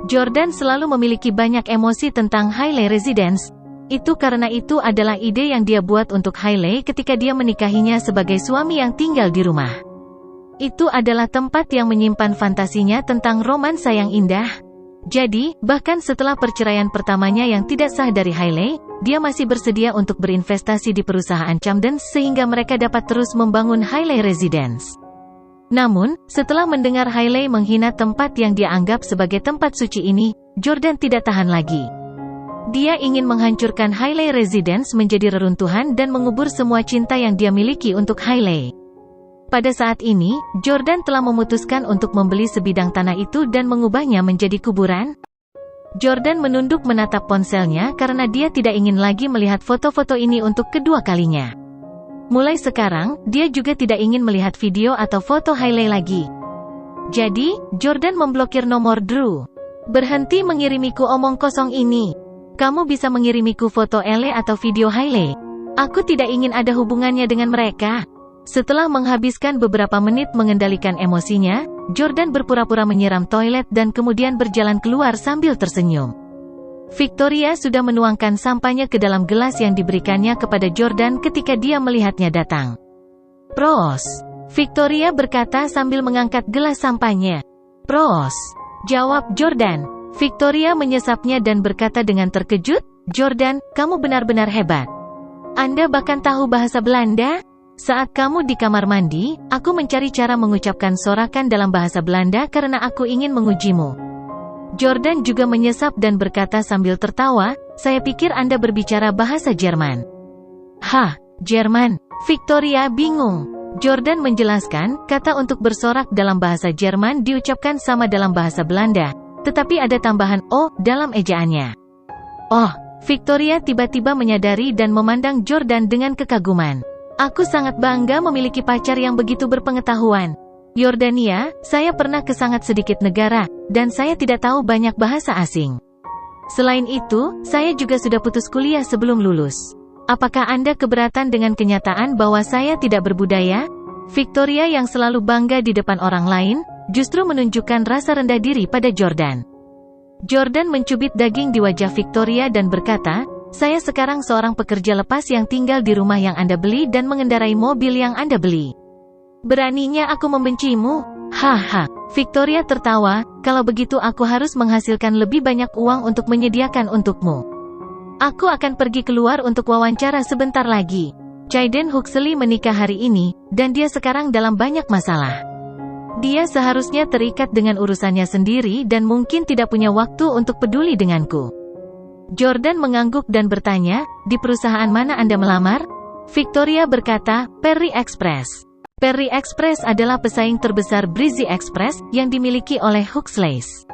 Jordan selalu memiliki banyak emosi tentang Hailey Residence. Itu karena itu adalah ide yang dia buat untuk Hailey ketika dia menikahinya sebagai suami yang tinggal di rumah. Itu adalah tempat yang menyimpan fantasinya tentang romansa yang indah. Jadi, bahkan setelah perceraian pertamanya yang tidak sah dari Hailey, dia masih bersedia untuk berinvestasi di perusahaan Camden sehingga mereka dapat terus membangun Hailey Residence. Namun, setelah mendengar Hailey menghina tempat yang dia anggap sebagai tempat suci ini, Jordan tidak tahan lagi. Dia ingin menghancurkan Hailey Residence menjadi reruntuhan dan mengubur semua cinta yang dia miliki untuk Hailey. Pada saat ini, Jordan telah memutuskan untuk membeli sebidang tanah itu dan mengubahnya menjadi kuburan. Jordan menunduk menatap ponselnya karena dia tidak ingin lagi melihat foto-foto ini untuk kedua kalinya. Mulai sekarang, dia juga tidak ingin melihat video atau foto Hailey lagi. Jadi, Jordan memblokir nomor Drew. Berhenti mengirimiku omong kosong ini. Kamu bisa mengirimiku foto Elle atau video Hailey. Aku tidak ingin ada hubungannya dengan mereka. Setelah menghabiskan beberapa menit mengendalikan emosinya, Jordan berpura-pura menyiram toilet dan kemudian berjalan keluar sambil tersenyum. Victoria sudah menuangkan sampahnya ke dalam gelas yang diberikannya kepada Jordan ketika dia melihatnya datang. "Pros," Victoria berkata sambil mengangkat gelas sampahnya. "Pros," jawab Jordan. Victoria menyesapnya dan berkata dengan terkejut, "Jordan, kamu benar-benar hebat. Anda bahkan tahu bahasa Belanda?" Saat kamu di kamar mandi, aku mencari cara mengucapkan sorakan dalam bahasa Belanda karena aku ingin mengujimu. Jordan juga menyesap dan berkata sambil tertawa, "Saya pikir Anda berbicara bahasa Jerman." "Hah, Jerman?" Victoria bingung. Jordan menjelaskan, kata untuk bersorak dalam bahasa Jerman diucapkan sama dalam bahasa Belanda, tetapi ada tambahan "o" dalam ejaannya. "Oh," Victoria tiba-tiba menyadari dan memandang Jordan dengan kekaguman. "Aku sangat bangga memiliki pacar yang begitu berpengetahuan. Yordania, saya pernah ke sangat sedikit negara, dan saya tidak tahu banyak bahasa asing. Selain itu, saya juga sudah putus kuliah sebelum lulus. Apakah Anda keberatan dengan kenyataan bahwa saya tidak berbudaya?" Victoria yang selalu bangga di depan orang lain, justru menunjukkan rasa rendah diri pada Jordan. Jordan mencubit daging di wajah Victoria dan berkata, "Saya sekarang seorang pekerja lepas yang tinggal di rumah yang Anda beli dan mengendarai mobil yang Anda beli. Beraninya aku membencimu?" "Haha," Victoria tertawa, "kalau begitu aku harus menghasilkan lebih banyak uang untuk menyediakan untukmu. Aku akan pergi keluar untuk wawancara sebentar lagi. Caden Huxley menikah hari ini, dan dia sekarang dalam banyak masalah. Dia seharusnya terikat dengan urusannya sendiri dan mungkin tidak punya waktu untuk peduli denganku." Jordan mengangguk dan bertanya, "Di perusahaan mana Anda melamar?" Victoria berkata, "Perry Express." Perry Express adalah pesaing terbesar Breezy Express, yang dimiliki oleh Huxleys.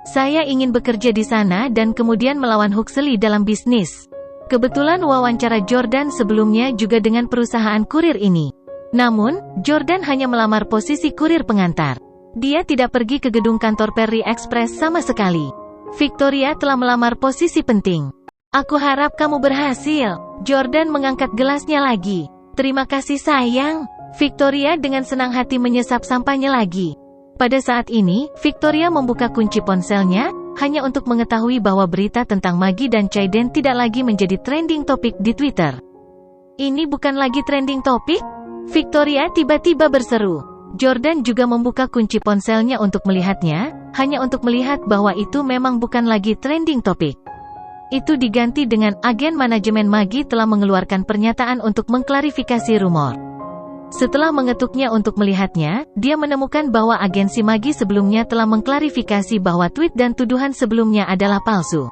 "Saya ingin bekerja di sana dan kemudian melawan Huxley dalam bisnis." Kebetulan wawancara Jordan sebelumnya juga dengan perusahaan kurir ini. Namun, Jordan hanya melamar posisi kurir pengantar. Dia tidak pergi ke gedung kantor Perry Express sama sekali. Victoria telah melamar posisi penting. "Aku harap kamu berhasil." Jordan mengangkat gelasnya lagi. "Terima kasih sayang." Victoria dengan senang hati menyesap sampahnya lagi. Pada saat ini, Victoria membuka kunci ponselnya, hanya untuk mengetahui bahwa berita tentang Maggie dan Caden tidak lagi menjadi trending topik di Twitter. "Ini bukan lagi trending topik?" Victoria tiba-tiba berseru. Jordan juga membuka kunci ponselnya untuk melihatnya, hanya untuk melihat bahwa itu memang bukan lagi trending topik. Itu diganti dengan, "Agen manajemen Maggie telah mengeluarkan pernyataan untuk mengklarifikasi rumor." Setelah mengetuknya untuk melihatnya, dia menemukan bahwa agensi Maggie sebelumnya telah mengklarifikasi bahwa tweet dan tuduhan sebelumnya adalah palsu.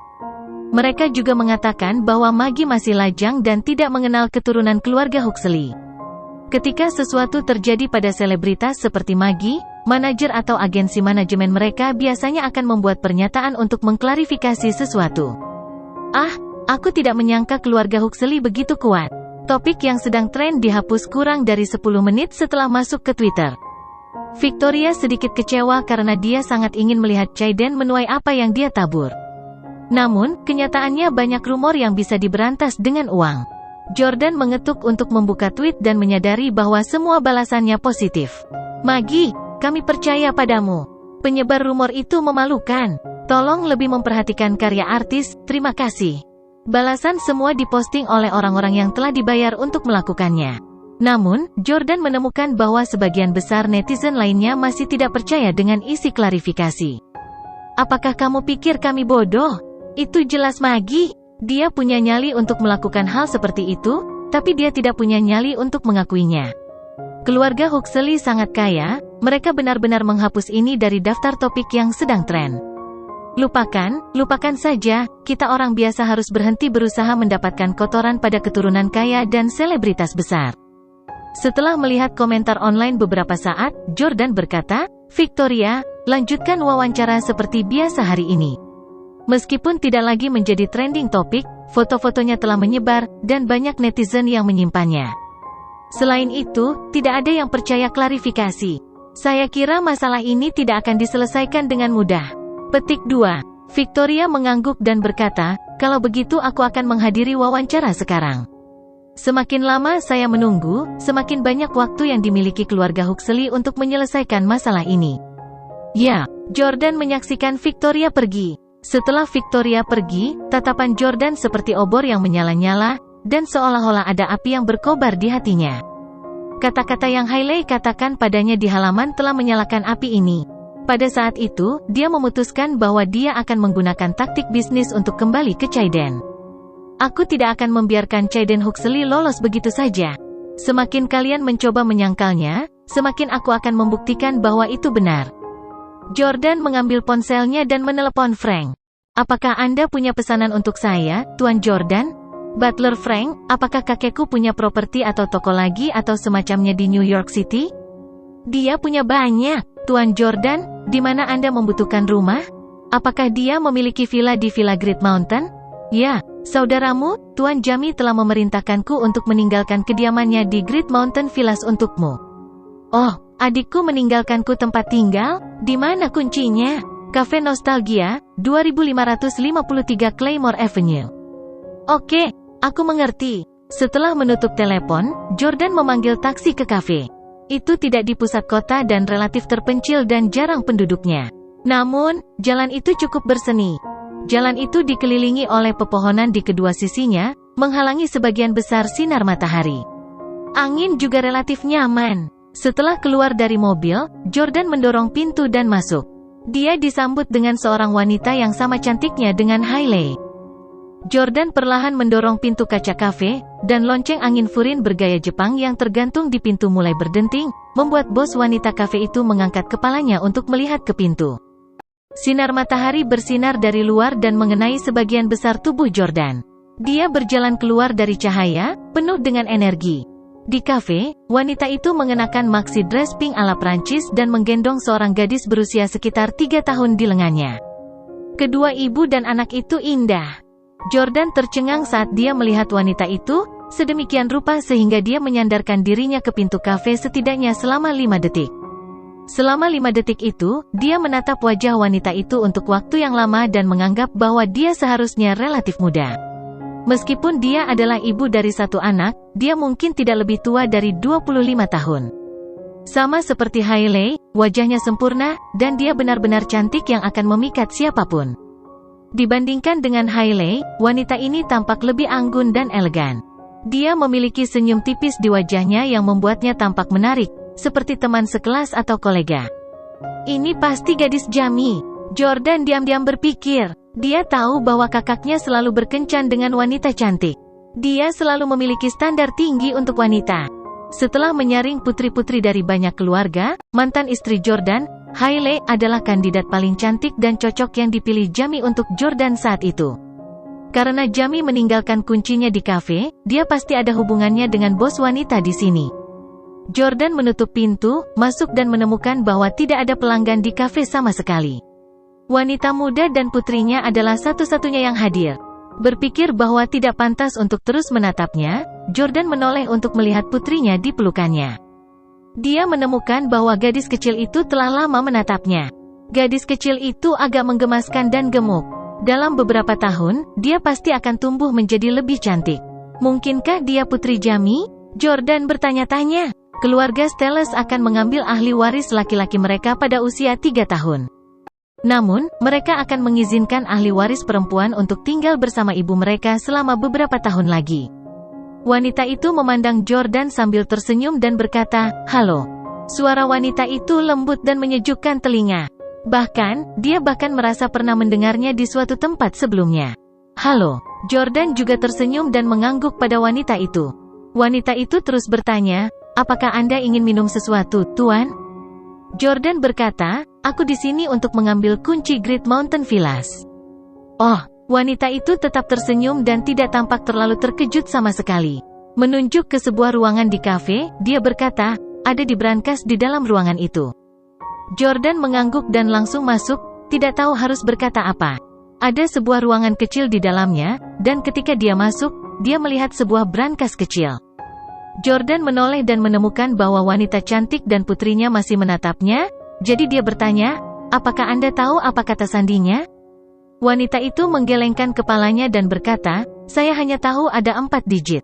Mereka juga mengatakan bahwa Maggie masih lajang dan tidak mengenal keturunan keluarga Huxley. Ketika sesuatu terjadi pada selebritas seperti Maggie, manajer atau agensi manajemen mereka biasanya akan membuat pernyataan untuk mengklarifikasi sesuatu. "Ah, aku tidak menyangka keluarga Huxley begitu kuat." Topik yang sedang tren dihapus kurang dari 10 menit setelah masuk ke Twitter. Victoria sedikit kecewa karena dia sangat ingin melihat Caden menuai apa yang dia tabur. Namun, kenyataannya banyak rumor yang bisa diberantas dengan uang. Jordan mengetuk untuk membuka tweet dan menyadari bahwa semua balasannya positif. "Maggie, kami percaya padamu. Penyebar rumor itu memalukan. Tolong lebih memperhatikan karya artis, terima kasih. Balasan semua diposting oleh orang-orang yang telah dibayar untuk melakukannya. Namun, Jordan menemukan bahwa sebagian besar netizen lainnya masih tidak percaya dengan isi klarifikasi. Apakah kamu pikir kami bodoh? Itu jelas Maggie. Dia punya nyali untuk melakukan hal seperti itu, tapi dia tidak punya nyali untuk mengakuinya. Keluarga Huxley sangat kaya, mereka benar-benar menghapus ini dari daftar topik yang sedang tren. Lupakan saja, kita orang biasa harus berhenti berusaha mendapatkan kotoran pada keturunan kaya dan selebritas besar. Setelah melihat komentar online beberapa saat, Jordan berkata, Victoria, lanjutkan wawancara seperti biasa hari ini. Meskipun tidak lagi menjadi trending topik, foto-fotonya telah menyebar, dan banyak netizen yang menyimpannya. Selain itu, tidak ada yang percaya klarifikasi. Saya kira masalah ini tidak akan diselesaikan dengan mudah. Petik 2. Victoria mengangguk dan berkata, kalau begitu aku akan menghadiri wawancara sekarang. Semakin lama saya menunggu, semakin banyak waktu yang dimiliki keluarga Huxley untuk menyelesaikan masalah ini. Ya, Jordan menyaksikan Victoria pergi. Setelah Victoria pergi, tatapan Jordan seperti obor yang menyala-nyala, dan seolah-olah ada api yang berkobar di hatinya. Kata-kata yang Hailey katakan padanya di halaman telah menyalakan api ini. Pada saat itu, dia memutuskan bahwa dia akan menggunakan taktik bisnis untuk kembali ke Caden. Aku tidak akan membiarkan Caden Huxley lolos begitu saja. Semakin kalian mencoba menyangkalnya, semakin aku akan membuktikan bahwa itu benar. Jordan mengambil ponselnya dan menelepon Frank. Apakah Anda punya pesanan untuk saya, Tuan Jordan? Butler Frank, apakah kakekku punya properti atau toko lagi atau semacamnya di New York City? Dia punya banyak, Tuan Jordan. Di mana Anda membutuhkan rumah? Apakah dia memiliki villa di Villa Great Mountain? Ya, saudaramu, Tuan Jamie telah memerintahkanku untuk meninggalkan kediamannya di Great Mountain Villas untukmu. Oh, adikku meninggalkanku tempat tinggal? Di mana kuncinya? Cafe Nostalgia, 2553 Claymore Avenue. Oke, aku mengerti. Setelah menutup telepon, Jordan memanggil taksi ke kafe. Itu tidak di pusat kota dan relatif terpencil dan jarang penduduknya. Namun, jalan itu cukup berseni. Jalan itu dikelilingi oleh pepohonan di kedua sisinya, menghalangi sebagian besar sinar matahari. Angin juga relatif nyaman. Setelah keluar dari mobil, Jordan mendorong pintu dan masuk. Dia disambut dengan seorang wanita yang sama cantiknya dengan Hailey. Jordan perlahan mendorong pintu kaca kafe, dan lonceng angin furin bergaya Jepang yang tergantung di pintu mulai berdenting, membuat bos wanita kafe itu mengangkat kepalanya untuk melihat ke pintu. Sinar matahari bersinar dari luar dan mengenai sebagian besar tubuh Jordan. Dia berjalan keluar dari cahaya, penuh dengan energi. Di kafe, wanita itu mengenakan maxi dress pink ala Prancis dan menggendong seorang gadis berusia sekitar 3 tahun di lengannya. Kedua ibu dan anak itu indah. Jordan tercengang saat dia melihat wanita itu, sedemikian rupa sehingga dia menyandarkan dirinya ke pintu kafe setidaknya selama 5 detik. Selama 5 detik itu, dia menatap wajah wanita itu untuk waktu yang lama dan menganggap bahwa dia seharusnya relatif muda. Meskipun dia adalah ibu dari 1 anak, dia mungkin tidak lebih tua dari 25 tahun. Sama seperti Hailey, wajahnya sempurna, dan dia benar-benar cantik yang akan memikat siapapun. Dibandingkan dengan Hailey, wanita ini tampak lebih anggun dan elegan. Dia memiliki senyum tipis di wajahnya yang membuatnya tampak menarik, seperti teman sekelas atau kolega. Ini pasti gadis Jamie. Jordan diam-diam berpikir. Dia tahu bahwa kakaknya selalu berkencan dengan wanita cantik. Dia selalu memiliki standar tinggi untuk wanita. Setelah menyaring putri-putri dari banyak keluarga, mantan istri Jordan, Hailey adalah kandidat paling cantik dan cocok yang dipilih Jamie untuk Jordan saat itu. Karena Jamie meninggalkan kuncinya di kafe, dia pasti ada hubungannya dengan bos wanita di sini. Jordan menutup pintu, masuk dan menemukan bahwa tidak ada pelanggan di kafe sama sekali. Wanita muda dan putrinya adalah satu-satunya yang hadir. Berpikir bahwa tidak pantas untuk terus menatapnya, Jordan menoleh untuk melihat putrinya di pelukannya. Dia menemukan bahwa gadis kecil itu telah lama menatapnya. Gadis kecil itu agak menggemaskan dan gemuk. Dalam beberapa tahun, dia pasti akan tumbuh menjadi lebih cantik. Mungkinkah dia putri Jamie? Jordan bertanya-tanya. keluarga Stellas akan mengambil ahli waris laki-laki mereka pada usia 3 tahun. Namun, mereka akan mengizinkan ahli waris perempuan untuk tinggal bersama ibu mereka selama beberapa tahun lagi. Wanita itu memandang Jordan sambil tersenyum dan berkata, "Halo." Suara wanita itu lembut dan menyejukkan telinga. Bahkan, dia merasa pernah mendengarnya di suatu tempat sebelumnya. "Halo." Jordan juga tersenyum dan mengangguk pada wanita itu. Wanita itu terus bertanya, "Apakah Anda ingin minum sesuatu, Tuan?" Jordan berkata, "Aku di sini untuk mengambil kunci Great Mountain Villas." Oh, wanita itu tetap tersenyum dan tidak tampak terlalu terkejut sama sekali. Menunjuk ke sebuah ruangan di kafe, dia berkata, "Ada di brankas di dalam ruangan itu." Jordan mengangguk dan langsung masuk, tidak tahu harus berkata apa. Ada sebuah ruangan kecil di dalamnya, dan ketika dia masuk, dia melihat sebuah brankas kecil. Jordan menoleh dan menemukan bahwa wanita cantik dan putrinya masih menatapnya, jadi dia bertanya, "Apakah Anda tahu apa kata sandinya?" Wanita itu menggelengkan kepalanya dan berkata, "Saya hanya tahu ada 4 digit."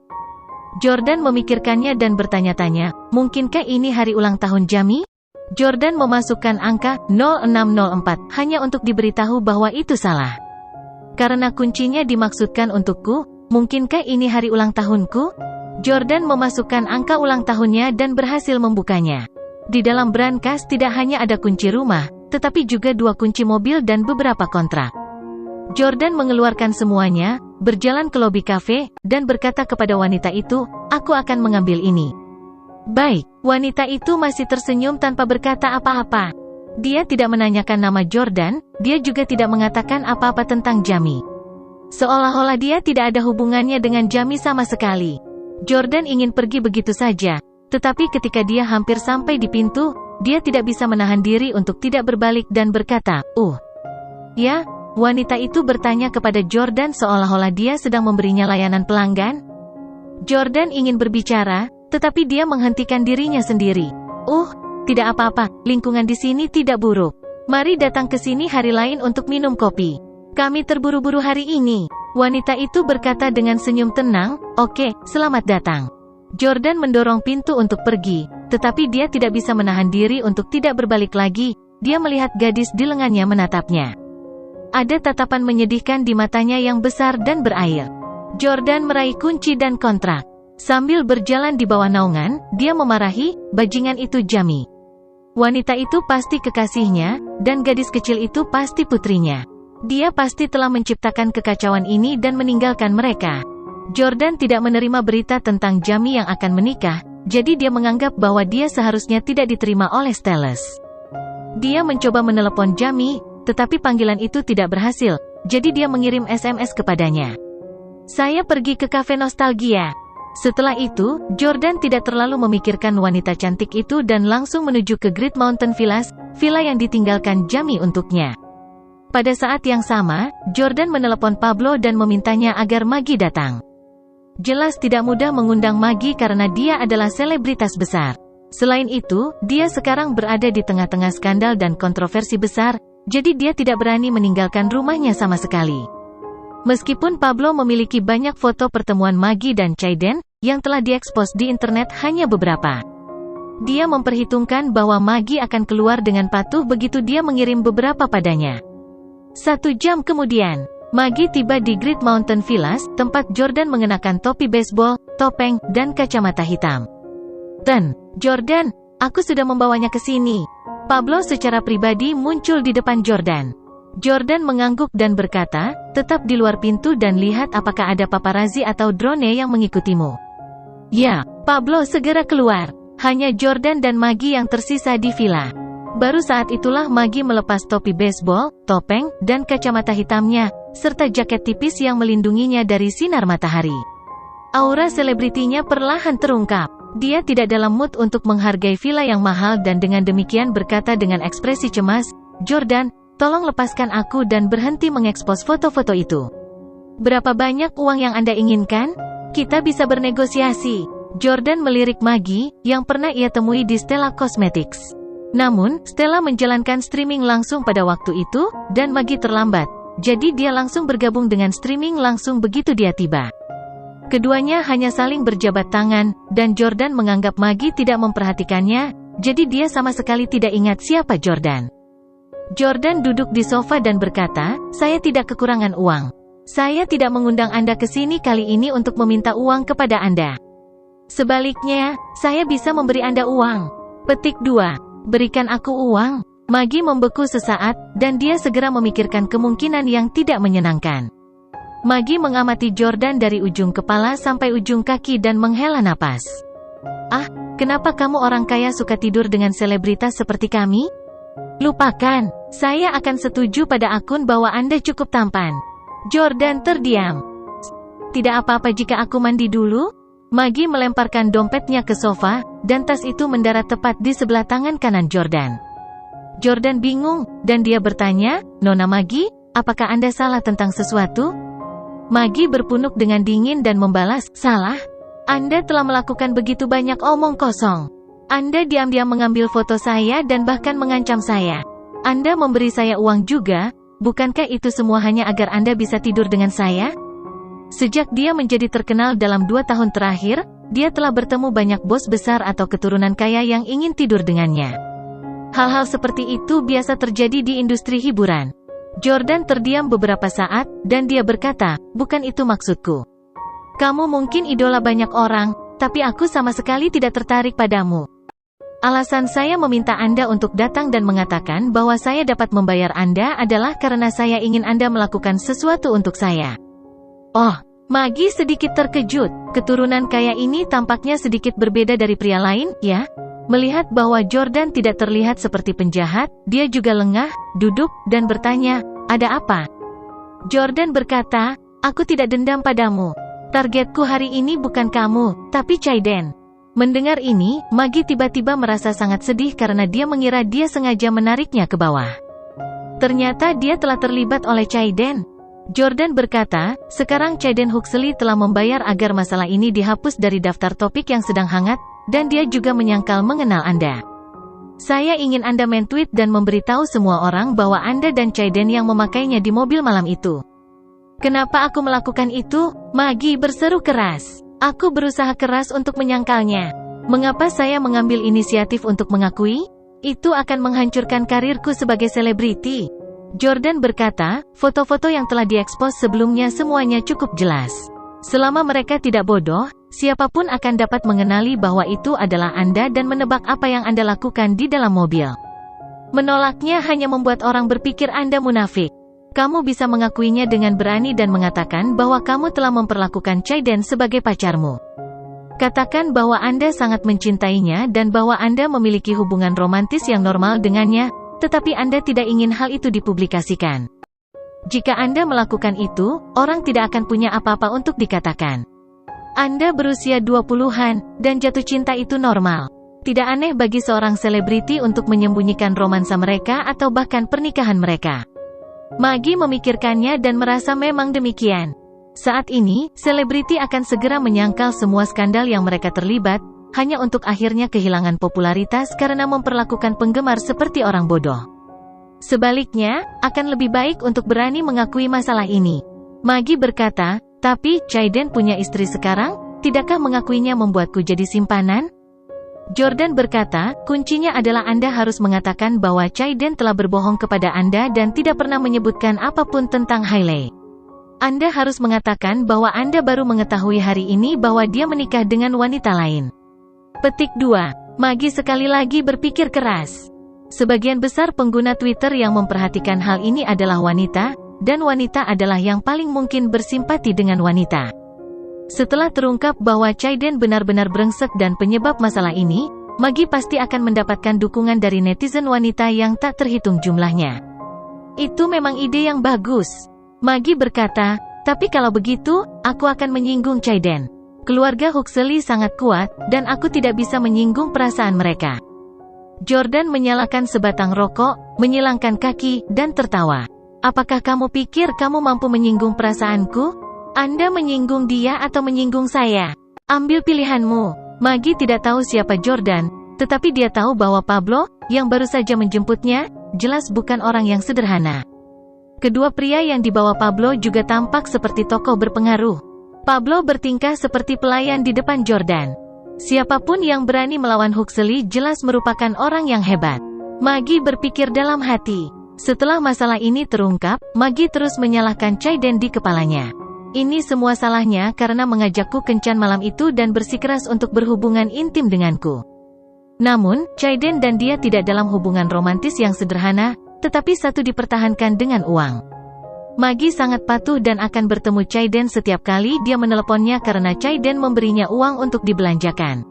Jordan memikirkannya dan bertanya-tanya, "Mungkinkah ini hari ulang tahun Jamie?" Jordan memasukkan angka 0604 hanya untuk diberitahu bahwa itu salah. "Karena kuncinya dimaksudkan untukku, mungkinkah ini hari ulang tahunku?" Jordan memasukkan angka ulang tahunnya dan berhasil membukanya. Di dalam brankas tidak hanya ada kunci rumah, tetapi juga 2 kunci mobil dan beberapa kontrak. Jordan mengeluarkan semuanya, berjalan ke lobi kafe, dan berkata kepada wanita itu, "Aku akan mengambil ini." "Baik." Wanita itu masih tersenyum tanpa berkata apa-apa. Dia tidak menanyakan nama Jordan, dia juga tidak mengatakan apa-apa tentang Jamie. Seolah-olah dia tidak ada hubungannya dengan Jamie sama sekali. Jordan ingin pergi begitu saja, tetapi ketika dia hampir sampai di pintu, dia tidak bisa menahan diri untuk tidak berbalik dan berkata, "Ya?" Wanita itu bertanya kepada Jordan seolah-olah dia sedang memberinya layanan pelanggan. Jordan ingin berbicara, tetapi dia menghentikan dirinya sendiri. Tidak apa-apa, lingkungan di sini tidak buruk. Mari datang ke sini hari lain untuk minum kopi. Kami terburu-buru hari ini." Wanita itu berkata dengan senyum tenang, "Oke, selamat datang." Jordan mendorong pintu untuk pergi, tetapi dia tidak bisa menahan diri untuk tidak berbalik lagi. Dia melihat gadis di lengannya menatapnya. Ada tatapan menyedihkan di matanya yang besar dan berair. Jordan meraih kunci dan kontrak. Sambil berjalan di bawah naungan, dia memarahi, "Bajingan itu Jamie. Wanita itu pasti kekasihnya, dan gadis kecil itu pasti putrinya. Dia pasti telah menciptakan kekacauan ini dan meninggalkan mereka." Jordan tidak menerima berita tentang Jamie yang akan menikah, jadi dia menganggap bahwa dia seharusnya tidak diterima oleh Stellas. Dia mencoba menelepon Jamie, tetapi panggilan itu tidak berhasil, jadi dia mengirim SMS kepadanya. "Saya pergi ke kafe nostalgia." Setelah itu, Jordan tidak terlalu memikirkan wanita cantik itu dan langsung menuju ke Great Mountain Villas, villa yang ditinggalkan Jamie untuknya. Pada saat yang sama, Jordan menelepon Pablo dan memintanya agar Maggie datang. Jelas tidak mudah mengundang Maggie karena dia adalah selebritas besar. Selain itu, dia sekarang berada di tengah-tengah skandal dan kontroversi besar, jadi dia tidak berani meninggalkan rumahnya sama sekali. Meskipun Pablo memiliki banyak foto pertemuan Maggie dan Chayden, yang telah diekspos di internet hanya beberapa. Dia memperhitungkan bahwa Maggie akan keluar dengan patuh begitu dia mengirim beberapa padanya. 1 jam kemudian, Maggie tiba di Great Mountain Villas, tempat Jordan mengenakan topi baseball, topeng, dan kacamata hitam. "Jordan, aku sudah membawanya ke sini." Pablo secara pribadi muncul di depan Jordan. Jordan mengangguk dan berkata, "Tetap di luar pintu dan lihat apakah ada paparazzi atau drone yang mengikutimu." "Ya." Pablo segera keluar. Hanya Jordan dan Maggie yang tersisa di villa. Baru saat itulah Maggie melepas topi baseball, topeng, dan kacamata hitamnya, serta jaket tipis yang melindunginya dari sinar matahari. Aura selebritinya perlahan terungkap. Dia tidak dalam mood untuk menghargai villa yang mahal dan dengan demikian berkata dengan ekspresi cemas, "Jordan, tolong lepaskan aku dan berhenti mengekspos foto-foto itu. Berapa banyak uang yang Anda inginkan? Kita bisa bernegosiasi." Jordan melirik Maggie, yang pernah ia temui di Stella Cosmetics. Namun, Stella menjalankan streaming langsung pada waktu itu, dan Maggie terlambat. Jadi dia langsung bergabung dengan streaming langsung begitu dia tiba. Keduanya hanya saling berjabat tangan, dan Jordan menganggap Maggie tidak memperhatikannya, jadi dia sama sekali tidak ingat siapa Jordan. Jordan duduk di sofa dan berkata, "Saya tidak kekurangan uang. Saya tidak mengundang Anda ke sini kali ini untuk meminta uang kepada Anda. Sebaliknya, saya bisa memberi Anda uang." Petik 2. Berikan aku uang. Maggie membeku sesaat, dan dia segera memikirkan kemungkinan yang tidak menyenangkan. Maggie mengamati Jordan dari ujung kepala sampai ujung kaki dan menghela napas. "Ah, kenapa kamu orang kaya suka tidur dengan selebritas seperti kami? Lupakan, saya akan setuju pada akun bahwa Anda cukup tampan." Jordan terdiam. "Tidak apa-apa jika aku mandi dulu?" Maggie melemparkan dompetnya ke sofa, dan tas itu mendarat tepat di sebelah tangan kanan Jordan. Jordan bingung, dan dia bertanya, "Nona Maggie, apakah Anda salah tentang sesuatu?" Maggie berpunuk dengan dingin dan membalas, "Salah? Anda telah melakukan begitu banyak omong kosong. Anda diam-diam mengambil foto saya dan bahkan mengancam saya. Anda memberi saya uang juga, bukankah itu semua hanya agar Anda bisa tidur dengan saya?" Sejak dia menjadi terkenal dalam 2 tahun terakhir, dia telah bertemu banyak bos besar atau keturunan kaya yang ingin tidur dengannya. Hal-hal seperti itu biasa terjadi di industri hiburan. Jordan terdiam beberapa saat, dan dia berkata, "Bukan itu maksudku. Kamu mungkin idola banyak orang, tapi aku sama sekali tidak tertarik padamu. Alasan saya meminta Anda untuk datang dan mengatakan bahwa saya dapat membayar Anda adalah karena saya ingin Anda melakukan sesuatu untuk saya." Oh, Maggie sedikit terkejut. Keturunan kaya ini tampaknya sedikit berbeda dari pria lain, ya? Melihat bahwa Jordan tidak terlihat seperti penjahat, dia juga lengah, duduk, dan bertanya, "Ada apa?" Jordan berkata, "Aku tidak dendam padamu. Targetku hari ini bukan kamu, tapi Chaiden." Mendengar ini, Maggie tiba-tiba merasa sangat sedih karena dia mengira dia sengaja menariknya ke bawah. Ternyata dia telah terlibat oleh Chaiden. Jordan berkata, "Sekarang Chaiden Huxley telah membayar agar masalah ini dihapus dari daftar topik yang sedang hangat, dan dia juga menyangkal mengenal Anda. Saya ingin Anda men-tweet dan memberitahu semua orang bahwa Anda dan Chaiden yang memakainya di mobil malam itu." "Kenapa aku melakukan itu?" Maggie berseru keras. "Aku berusaha keras untuk menyangkalnya. Mengapa saya mengambil inisiatif untuk mengakui? Itu akan menghancurkan karirku sebagai selebriti." Jordan berkata, "Foto-foto yang telah diekspos sebelumnya semuanya cukup jelas. Selama mereka tidak bodoh, siapapun akan dapat mengenali bahwa itu adalah Anda dan menebak apa yang Anda lakukan di dalam mobil. Menolaknya hanya membuat orang berpikir Anda munafik. Kamu bisa mengakuinya dengan berani dan mengatakan bahwa kamu telah memperlakukan Chaiden sebagai pacarmu. Katakan bahwa Anda sangat mencintainya dan bahwa Anda memiliki hubungan romantis yang normal dengannya, tetapi Anda tidak ingin hal itu dipublikasikan. Jika Anda melakukan itu, orang tidak akan punya apa-apa untuk dikatakan. Anda berusia 20-an, dan jatuh cinta itu normal. Tidak aneh bagi seorang selebriti untuk menyembunyikan romansa mereka atau bahkan pernikahan mereka." Maggie memikirkannya dan merasa memang demikian. Saat ini, selebriti akan segera menyangkal semua skandal yang mereka terlibat, hanya untuk akhirnya kehilangan popularitas karena memperlakukan penggemar seperti orang bodoh. Sebaliknya, akan lebih baik untuk berani mengakui masalah ini. Maggie berkata, "Tapi, Chaiden punya istri sekarang, tidakkah mengakuinya membuatku jadi simpanan?" Jordan berkata, "Kuncinya adalah Anda harus mengatakan bahwa Chaiden telah berbohong kepada Anda dan tidak pernah menyebutkan apapun tentang Hailey. Anda harus mengatakan bahwa Anda baru mengetahui hari ini bahwa dia menikah dengan wanita lain." Petik 2. Maggie sekali lagi berpikir keras. Sebagian besar pengguna Twitter yang memperhatikan hal ini adalah wanita, dan wanita adalah yang paling mungkin bersimpati dengan wanita. Setelah terungkap bahwa Chaiden benar-benar brengsek dan penyebab masalah ini, Maggie pasti akan mendapatkan dukungan dari netizen wanita yang tak terhitung jumlahnya. Itu memang ide yang bagus. Maggie berkata, "Tapi kalau begitu, aku akan menyinggung Chaiden. Keluarga Huxley sangat kuat, dan aku tidak bisa menyinggung perasaan mereka." Jordan menyalakan sebatang rokok, menyilangkan kaki, dan tertawa. "Apakah kamu pikir kamu mampu menyinggung perasaanku? Anda menyinggung dia atau menyinggung saya? Ambil pilihanmu." Maggie tidak tahu siapa Jordan, tetapi dia tahu bahwa Pablo, yang baru saja menjemputnya, jelas bukan orang yang sederhana. Kedua pria yang dibawa Pablo juga tampak seperti tokoh berpengaruh. Pablo bertingkah seperti pelayan di depan Jordan. Siapapun yang berani melawan Huxley jelas merupakan orang yang hebat. Maggie berpikir dalam hati. Setelah masalah ini terungkap, Maggie terus menyalahkan Chaiden di kepalanya. Ini semua salahnya karena mengajakku kencan malam itu dan bersikeras untuk berhubungan intim denganku. Namun, Chaiden dan dia tidak dalam hubungan romantis yang sederhana, tetapi satu dipertahankan dengan uang. Maggie sangat patuh dan akan bertemu Chaiden setiap kali dia meneleponnya karena Chaiden memberinya uang untuk dibelanjakan.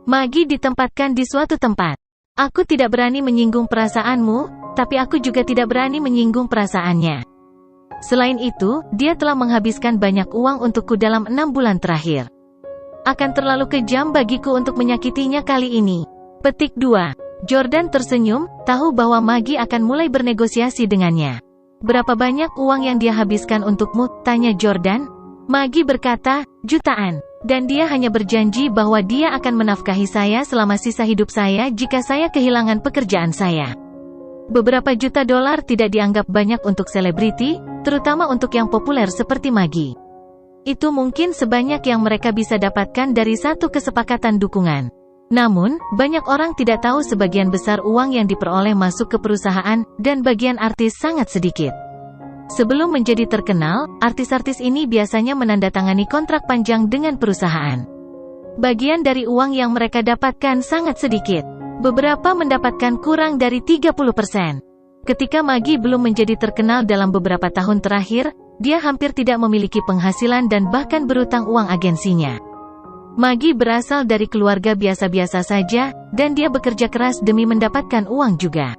Maggie ditempatkan di suatu tempat. Aku tidak berani menyinggung perasaanmu, tapi aku juga tidak berani menyinggung perasaannya. Selain itu, dia telah menghabiskan banyak uang untukku dalam 6 bulan terakhir. Akan terlalu kejam bagiku untuk menyakitinya kali ini. Petik 2. Jordan tersenyum, tahu bahwa Maggie akan mulai bernegosiasi dengannya. Berapa banyak uang yang dia habiskan untukmu? Tanya Jordan. Maggie berkata, jutaan. Dan dia hanya berjanji bahwa dia akan menafkahi saya selama sisa hidup saya jika saya kehilangan pekerjaan saya. Beberapa juta dolar tidak dianggap banyak untuk selebriti, terutama untuk yang populer seperti Maggie. Itu mungkin sebanyak yang mereka bisa dapatkan dari satu kesepakatan dukungan. Namun, banyak orang tidak tahu sebagian besar uang yang diperoleh masuk ke perusahaan, dan bagian artis sangat sedikit. Sebelum menjadi terkenal, artis-artis ini biasanya menandatangani kontrak panjang dengan perusahaan. Bagian dari uang yang mereka dapatkan sangat sedikit. Beberapa mendapatkan kurang dari 30%. Ketika Maggie belum menjadi terkenal dalam beberapa tahun terakhir, dia hampir tidak memiliki penghasilan dan bahkan berutang uang agensinya. Maggie berasal dari keluarga biasa-biasa saja, dan dia bekerja keras demi mendapatkan uang juga.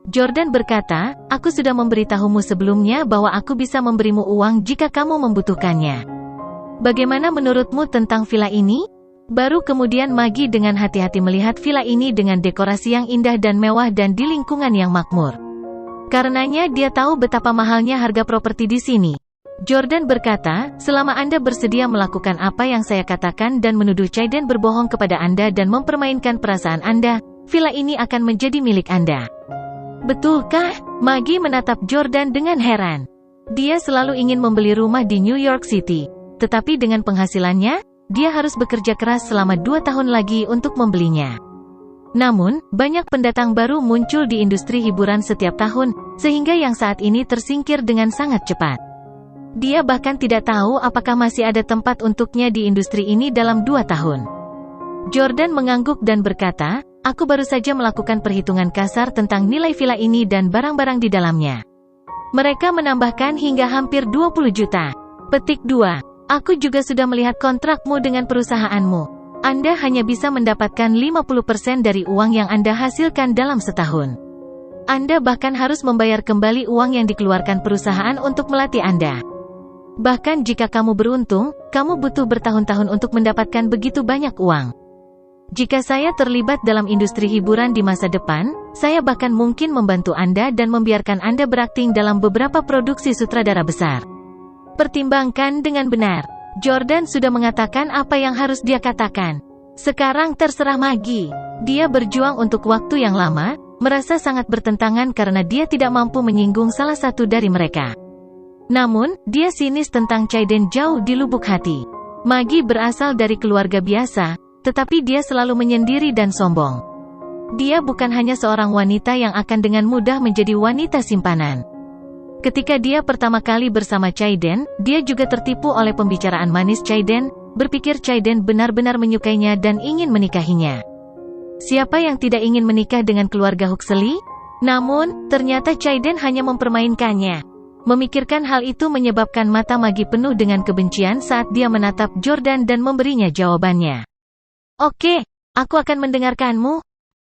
Jordan berkata, aku sudah memberitahumu sebelumnya bahwa aku bisa memberimu uang jika kamu membutuhkannya. Bagaimana menurutmu tentang villa ini? Baru kemudian Maggie dengan hati-hati melihat villa ini dengan dekorasi yang indah dan mewah dan di lingkungan yang makmur. Karenanya dia tahu betapa mahalnya harga properti di sini. Jordan berkata, selama Anda bersedia melakukan apa yang saya katakan dan menuduh Chaiden berbohong kepada Anda dan mempermainkan perasaan Anda, villa ini akan menjadi milik Anda. Betulkah? Maggie menatap Jordan dengan heran. Dia selalu ingin membeli rumah di New York City, tetapi dengan penghasilannya, dia harus bekerja keras selama 2 tahun lagi untuk membelinya. Namun, banyak pendatang baru muncul di industri hiburan setiap tahun, sehingga yang saat ini tersingkir dengan sangat cepat. Dia bahkan tidak tahu apakah masih ada tempat untuknya di industri ini dalam 2 tahun. Jordan mengangguk dan berkata, aku baru saja melakukan perhitungan kasar tentang nilai villa ini dan barang-barang di dalamnya. Mereka menambahkan hingga hampir 20 juta. Petik 2. Aku juga sudah melihat kontrakmu dengan perusahaanmu. Anda hanya bisa mendapatkan 50% dari uang yang Anda hasilkan dalam setahun. Anda bahkan harus membayar kembali uang yang dikeluarkan perusahaan untuk melatih Anda. Bahkan jika kamu beruntung, kamu butuh bertahun-tahun untuk mendapatkan begitu banyak uang. Jika saya terlibat dalam industri hiburan di masa depan, saya bahkan mungkin membantu Anda dan membiarkan Anda berakting dalam beberapa produksi sutradara besar. Pertimbangkan dengan benar. Jordan sudah mengatakan apa yang harus dia katakan. Sekarang terserah Maggie. Dia berjuang untuk waktu yang lama, merasa sangat bertentangan karena dia tidak mampu menyinggung salah satu dari mereka. Namun, dia sinis tentang Chaiden jauh di lubuk hati. Maggie berasal dari keluarga biasa, tetapi dia selalu menyendiri dan sombong. Dia bukan hanya seorang wanita yang akan dengan mudah menjadi wanita simpanan. Ketika dia pertama kali bersama Chaiden, dia juga tertipu oleh pembicaraan manis Chaiden, berpikir Chaiden benar-benar menyukainya dan ingin menikahinya. Siapa yang tidak ingin menikah dengan keluarga Huxley? Namun, ternyata Chaiden hanya mempermainkannya. Memikirkan hal itu menyebabkan mata Maggie penuh dengan kebencian saat dia menatap Jordan dan memberinya jawabannya. Oke, aku akan mendengarkanmu.